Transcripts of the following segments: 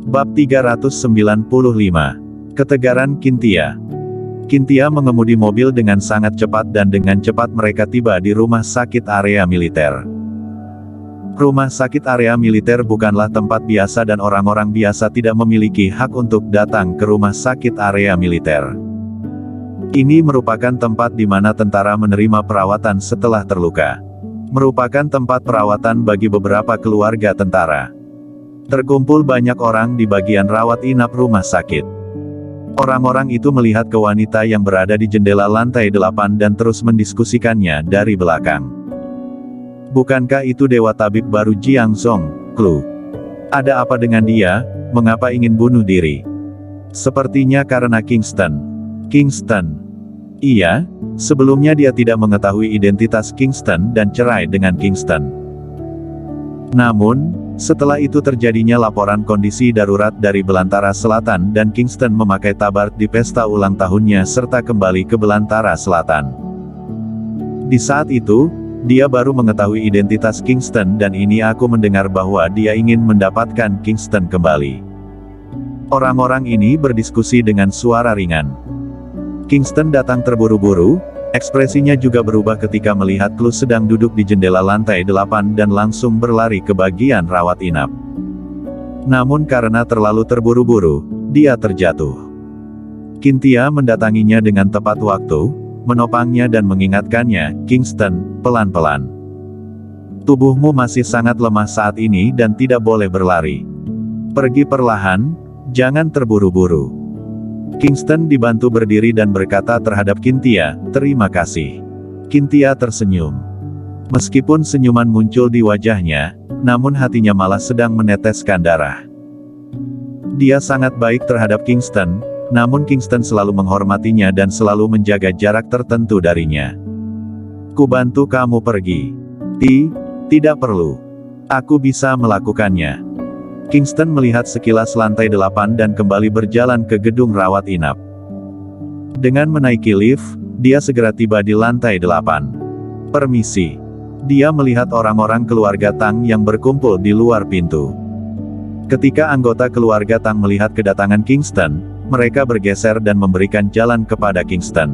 Bab 395. Ketegaran Kintia. Kintia mengemudi mobil dengan sangat cepat dan dengan cepat mereka tiba di rumah sakit area militer. Rumah sakit area militer bukanlah tempat biasa dan orang-orang biasa tidak memiliki hak untuk datang ke rumah sakit area militer. Ini merupakan tempat di mana tentara menerima perawatan setelah terluka. Merupakan tempat perawatan bagi beberapa keluarga tentara. Terkumpul banyak orang di bagian rawat inap rumah sakit. Orang-orang itu melihat ke wanita yang berada di jendela lantai 8 dan terus mendiskusikannya dari belakang. Bukankah itu dewa tabib baru Jiang Zong, Klu? Ada apa dengan dia, mengapa ingin bunuh diri? Sepertinya karena Kingston. Kingston. Iya, sebelumnya dia tidak mengetahui identitas Kingston dan cerai dengan Kingston. Namun, setelah itu terjadinya laporan kondisi darurat dari Belantara Selatan dan Kingston memakai tabard di pesta ulang tahunnya serta kembali ke Belantara Selatan. Di saat itu, dia baru mengetahui identitas Kingston dan ini aku mendengar bahwa dia ingin mendapatkan Kingston kembali. Orang-orang ini berdiskusi dengan suara ringan. Kingston datang terburu-buru, ekspresinya juga berubah ketika melihat Klu sedang duduk di jendela lantai 8 dan langsung berlari ke bagian rawat inap. Namun karena terlalu terburu-buru, dia terjatuh. Kintia mendatanginya dengan tepat waktu, menopangnya dan mengingatkannya, "Kingston, pelan-pelan. Tubuhmu masih sangat lemah saat ini dan tidak boleh berlari. Pergi perlahan, jangan terburu-buru." Kingston dibantu berdiri dan berkata terhadap Kintia, "Terima kasih." Kintia tersenyum. Meskipun senyuman muncul di wajahnya, namun hatinya malah sedang meneteskan darah. Dia sangat baik terhadap Kingston, namun Kingston selalu menghormatinya dan selalu menjaga jarak tertentu darinya. "Kubantu kamu pergi." Tidak perlu. Aku bisa melakukannya." Kingston melihat sekilas lantai 8 dan kembali berjalan ke gedung rawat inap. Dengan menaiki lift, dia segera tiba di lantai 8. "Permisi." Dia melihat orang-orang keluarga Tang yang berkumpul di luar pintu. Ketika anggota keluarga Tang melihat kedatangan Kingston, mereka bergeser dan memberikan jalan kepada Kingston.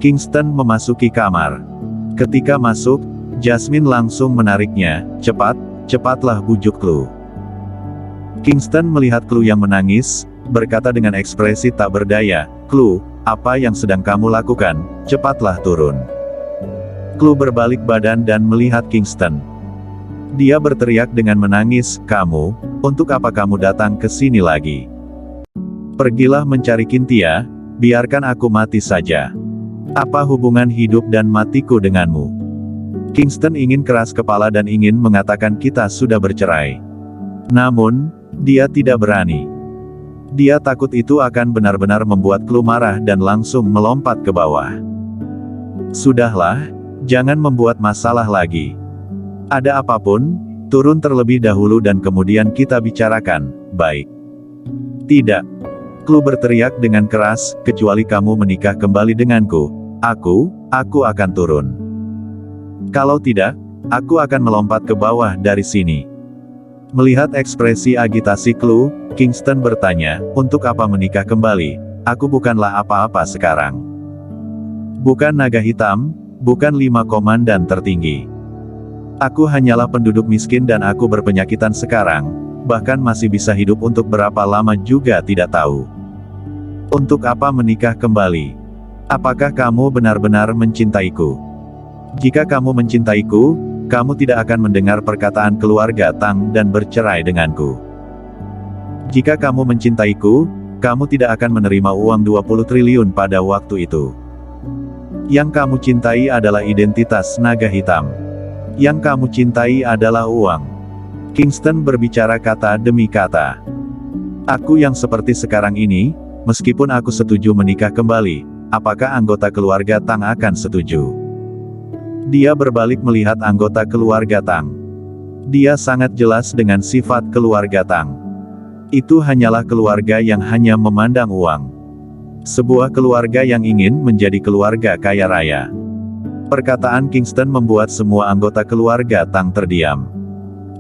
Kingston memasuki kamar. Ketika masuk, Jasmine langsung menariknya, "Cepatlah bujuk Klu." Kingston melihat Klu yang menangis, berkata dengan ekspresi tak berdaya, "Klu, apa yang sedang kamu lakukan? Cepatlah turun." Klu berbalik badan dan melihat Kingston. Dia berteriak dengan menangis, "Kamu, untuk apa kamu datang ke sini lagi? Pergilah mencari Kintia, biarkan aku mati saja. Apa hubungan hidup dan matiku denganmu?" Kingston ingin keras kepala dan ingin mengatakan kita sudah bercerai. Namun, dia tidak berani. Dia takut itu akan benar-benar membuat Klu marah dan langsung melompat ke bawah. "Sudahlah, jangan membuat masalah lagi. Ada apapun, turun terlebih dahulu dan kemudian kita bicarakan, baik?" "Tidak." Klu berteriak dengan keras, "Kecuali kamu menikah kembali denganku, aku akan turun. Kalau tidak, aku akan melompat ke bawah dari sini." Melihat ekspresi agitasi Klu, Kingston bertanya, "Untuk apa menikah kembali? Aku bukanlah apa-apa sekarang. Bukan naga hitam, bukan 5 komandan tertinggi. Aku hanyalah penduduk miskin dan aku berpenyakitan sekarang, bahkan masih bisa hidup untuk berapa lama juga tidak tahu. Untuk apa menikah kembali? Apakah kamu benar-benar mencintaiku? Jika kamu mencintaiku, kamu tidak akan mendengar perkataan keluarga Tang dan bercerai denganku. Jika kamu mencintaiku, kamu tidak akan menerima uang 20 triliun pada waktu itu. Yang kamu cintai adalah identitas naga hitam. Yang kamu cintai adalah uang." Kingston berbicara kata demi kata. "Aku yang seperti sekarang ini, meskipun aku setuju menikah kembali, apakah anggota keluarga Tang akan setuju?" Dia berbalik melihat anggota keluarga Tang. Dia sangat jelas dengan sifat keluarga Tang. Itu hanyalah keluarga yang hanya memandang uang. Sebuah keluarga yang ingin menjadi keluarga kaya raya. Perkataan Kingston membuat semua anggota keluarga Tang terdiam.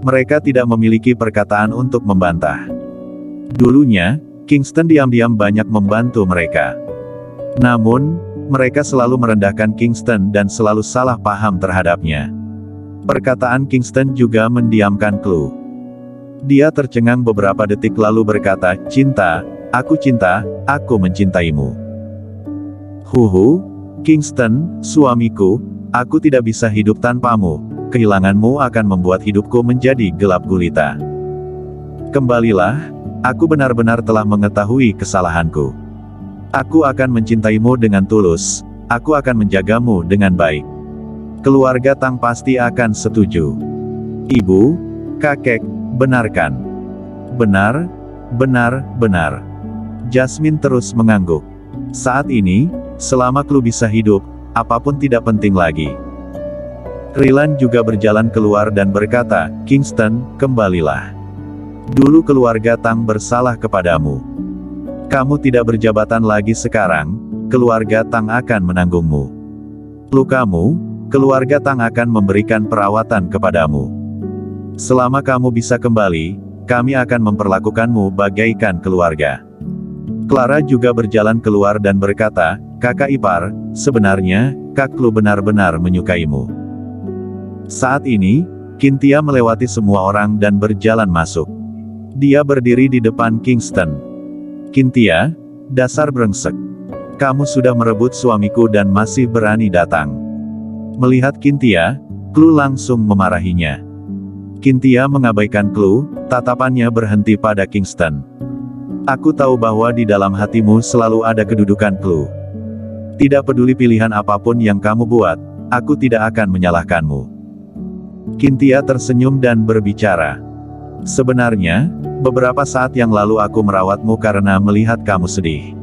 Mereka tidak memiliki perkataan untuk membantah. Dulunya, Kingston diam-diam banyak membantu mereka. Namun, mereka selalu merendahkan Kingston dan selalu salah paham terhadapnya. Perkataan Kingston juga mendiamkan Chloe. Dia tercengang beberapa detik lalu berkata, cinta, aku mencintaimu. Huhu, Kingston, suamiku, aku tidak bisa hidup tanpamu, kehilanganmu akan membuat hidupku menjadi gelap gulita. Kembalilah, aku benar-benar telah mengetahui kesalahanku. Aku akan mencintaimu dengan tulus, aku akan menjagamu dengan baik. Keluarga Tang pasti akan setuju. Ibu, kakek, benarkan. Benar, benar. Jasmine terus mengangguk. Saat ini, selama Chloe bisa hidup, apapun tidak penting lagi. Rylan juga berjalan keluar dan berkata, Kingston, kembalilah. Dulu keluarga Tang bersalah kepadamu. Kamu tidak berjabatan lagi sekarang, keluarga Tang akan menanggungmu. Lukamu, keluarga Tang akan memberikan perawatan kepadamu. Selama kamu bisa kembali, kami akan memperlakukanmu bagaikan keluarga. Clara juga berjalan keluar dan berkata, kakak ipar, sebenarnya, Kak Chloe benar-benar menyukaimu. Saat ini, Cynthia melewati semua orang dan berjalan masuk. Dia berdiri di depan Kingston. Cynthia, dasar brengsek. Kamu sudah merebut suamiku dan masih berani datang. Melihat Cynthia, Chloe langsung memarahinya. Cynthia mengabaikan Chloe, tatapannya berhenti pada Kingston. Aku tahu bahwa di dalam hatimu selalu ada kedudukan Chloe. Tidak peduli pilihan apapun yang kamu buat, aku tidak akan menyalahkanmu. Cynthia tersenyum dan berbicara. Sebenarnya, beberapa saat yang lalu aku merawatmu karena melihat kamu sedih.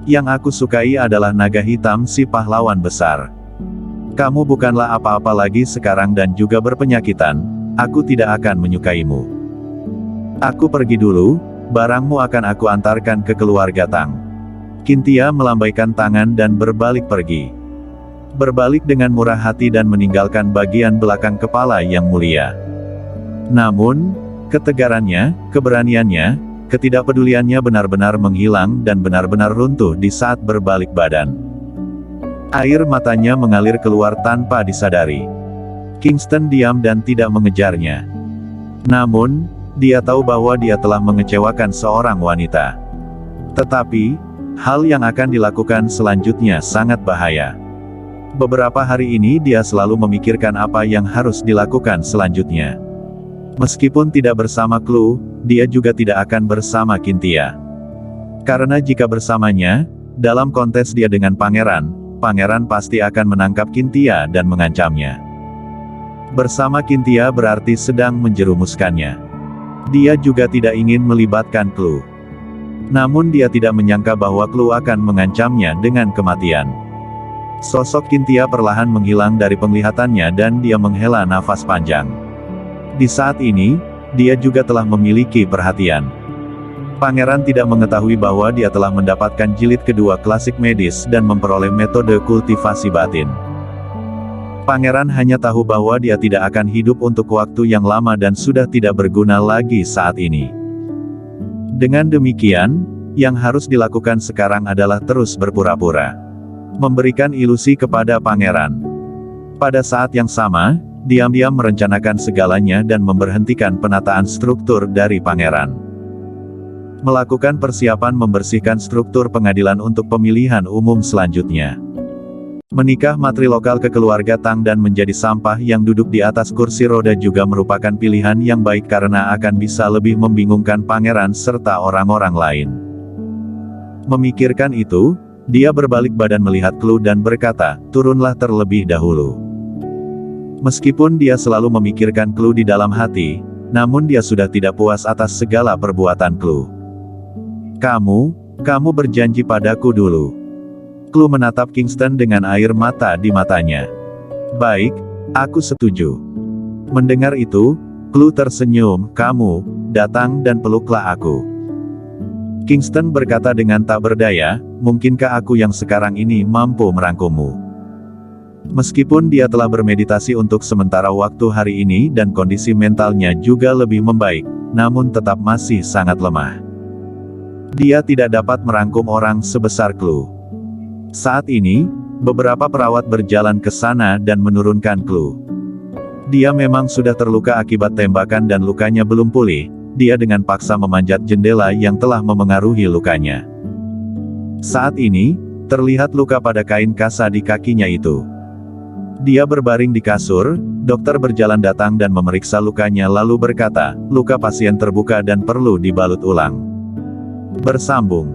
Yang aku sukai adalah naga hitam si pahlawan besar. Kamu bukanlah apa-apa lagi sekarang dan juga berpenyakitan, aku tidak akan menyukaimu. Aku pergi dulu. Barangmu akan aku antarkan ke keluarga Tang. Cynthia melambaikan tangan dan berbalik pergi. Berbalik dengan murah hati dan meninggalkan bagian belakang kepala yang mulia. Namun, ketegarannya, keberaniannya, ketidakpeduliannya benar-benar menghilang dan benar-benar runtuh di saat berbalik badan. Air matanya mengalir keluar tanpa disadari. Kingston diam dan tidak mengejarnya. Namun, dia tahu bahwa dia telah mengecewakan seorang wanita. Tetapi, hal yang akan dilakukan selanjutnya sangat bahaya. Beberapa hari ini dia selalu memikirkan apa yang harus dilakukan selanjutnya. Meskipun tidak bersama Chloe, dia juga tidak akan bersama Cynthia. Karena jika bersamanya, dalam kontes dia dengan pangeran pasti akan menangkap Cynthia dan mengancamnya. Bersama Cynthia berarti sedang menjerumuskannya. Dia juga tidak ingin melibatkan Chloe. Namun dia tidak menyangka bahwa Chloe akan mengancamnya dengan kematian. Sosok Cynthia perlahan menghilang dari penglihatannya dan dia menghela nafas panjang. Di saat ini, dia juga telah memiliki perhatian. Pangeran tidak mengetahui bahwa dia telah mendapatkan jilid kedua klasik medis dan memperoleh metode kultivasi batin. Pangeran hanya tahu bahwa dia tidak akan hidup untuk waktu yang lama dan sudah tidak berguna lagi saat ini. Dengan demikian, yang harus dilakukan sekarang adalah terus berpura-pura. Memberikan ilusi kepada pangeran. Pada saat yang sama, diam-diam merencanakan segalanya dan memberhentikan penataan struktur dari pangeran. Melakukan persiapan membersihkan struktur pengadilan untuk pemilihan umum selanjutnya. Menikah matrilokal ke keluarga Tang dan menjadi sampah yang duduk di atas kursi roda juga merupakan pilihan yang baik karena akan bisa lebih membingungkan pangeran serta orang-orang lain. Memikirkan itu, dia berbalik badan melihat Chloe dan berkata, turunlah terlebih dahulu. Meskipun dia selalu memikirkan Chloe di dalam hati, namun dia sudah tidak puas atas segala perbuatan Chloe. Kamu berjanji padaku dulu. Chloe menatap Kingston dengan air mata di matanya. Baik, aku setuju. Mendengar itu, Chloe tersenyum, kamu, datang dan peluklah aku. Kingston berkata dengan tak berdaya, mungkinkah aku yang sekarang ini mampu merangkummu? Meskipun dia telah bermeditasi untuk sementara waktu hari ini dan kondisi mentalnya juga lebih membaik, namun tetap masih sangat lemah. Dia tidak dapat merangkum orang sebesar Clue. Saat ini, beberapa perawat berjalan ke sana dan menurunkan Clue. Dia memang sudah terluka akibat tembakan dan lukanya belum pulih. Dia dengan paksa memanjat jendela yang telah memengaruhi lukanya. Saat ini, terlihat luka pada kain kasa di kakinya itu. Dia berbaring di kasur, dokter berjalan datang dan memeriksa lukanya lalu berkata, luka pasien terbuka dan perlu dibalut ulang. Bersambung.